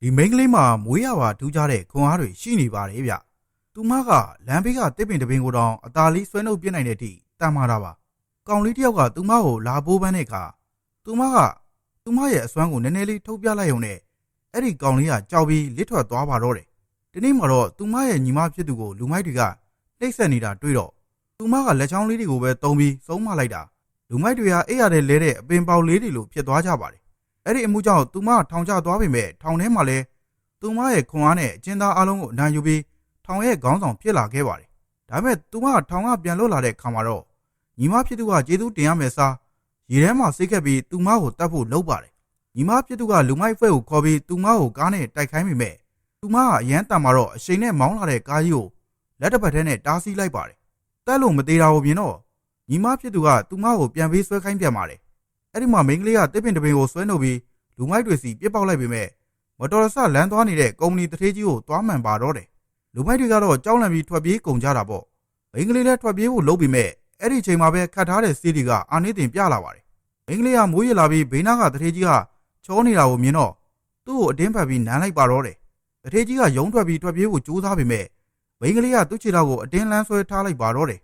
ဒီမိန်းကလေးမှာမွေးရပါထူးခြားတဲ့ခွန်အားတွေရှိနေပါတယ်ဗျ။သူမကလမ်းဘေးကတစ်ပင်တပင်ကိုတောင်အသာလေးဆွဲနှုတ်ပြစ်နိုင်တဲ့အထိတန်မာတာပါ။ကောင်လေးတယောက်ကသူမကိုလာပိုးပန်းတဲ့အခါသူမရဲ့အစွမ်းကိုနည်းနည်းလေးထုတ်ပြလိုက်ုံနဲ့အဲ့ဒီကောင်လေးကကြောက်ပြီးလစ်ထွက်သွားပါတော့တယ်။ဒီနေ့မှာတော့သူမရဲ့ညီမဖြစ်သူကိုလူမိုက်တွေကနှိပ်စက်နေတာတွေ့တော့သူမကလက်ချောင်းလေးတွေကိုပဲတုံးပြီးဆုံးမလိုက်တာလူမိုက်တွေကအိပ်ရတဲ့လဲတဲ့အပင်ပေါက်လေးတွေလိုဖြစ်သွားကြပါတယ်။အဲ့ဒီအမှုကြောင့်သူမထောင်ချသွားပေမဲ့ထောင်ထဲမှာလဲသူမရဲ့ခွန်အားနဲ့အကျဉ်းသားအလုံးကိုအနိုင်ယူပြီးထောင်ရဲ့ခေါင်းဆောင်ဖြစ်လာခဲ့ပါတယ်။ဒါပေမဲ့သူမထောင်ကပြန်လွတ်လာတဲ့အခါမှာတော့ညီမဖြစ်သူကကျေးဇူးတင်ရမယ်စားရေထဲမှာစိတ်ခက်ပြီးသူမကိုတတ်ဖို့လုပ်ပါတယ်။ညီမဖြစ်သူကလူမိုက်ဖွဲ့ကိုခေါ်ပြီးသူမကိုကားနဲ့တိုက်ခိုင်းပေမဲ့သူမကအရန်တန်မှာတော့အရှိန်နဲ့မောင်းလာတဲ့ကားကြီးကိုလက်တစ်ဖက်ထဲနဲ့တားဆီးလိုက်ပါတယ်။တက်လို့မသေးတာကိုမြင်တော့ညီမဖြစ်သူကသူမကိုပြန်ပြီးဆွဲခိုင်းပြန်ပါတယ်။အဲ့ဒီမှာမိန်းကလေးကတစ်ပင်တစ်ပင်ကိုဆွဲနှုတ်ပြီးလူမိုက်တွေစီပြစ်ပေါက်လိုက်ပေမဲ့မတော်တဆလမ်းသွားနေတဲ့ကုမ္ပဏီတထေးကြီးကိုသွားမှန်ပါတော့တယ်။လူမိုက်တွေကတော့ကြောက်လန့်ပြီးထွက်ပြေးကုန်ကြတာပေါ့။မိန်းကလေးလည်းထွက်ပြေးဖို့လုပ်ပေမဲ့အဲ့ဒီချိန်မှာပဲခတ်ထားတဲ့စီးတွေကအာနေတင်ပြလာပါတယ်။မိန်းကလေးကမိုးရလာပြီးဘေးနားကတထေးကြီးကချောနေတာကိုမြင်တော့သူ့ကိုအတင်းဖက်ပြီးနမ်းလိုက်ပါတော့တယ်။တထေးကြီးကယုံထွက်ပြီးထွက်ပြေးဖို့ကြိုးစားပေမဲ့မိန်းကလေးကသူ့ခြေထောက်ကိုအတင်းလန်းဆွဲထားလိုက်ပါတော့တယ်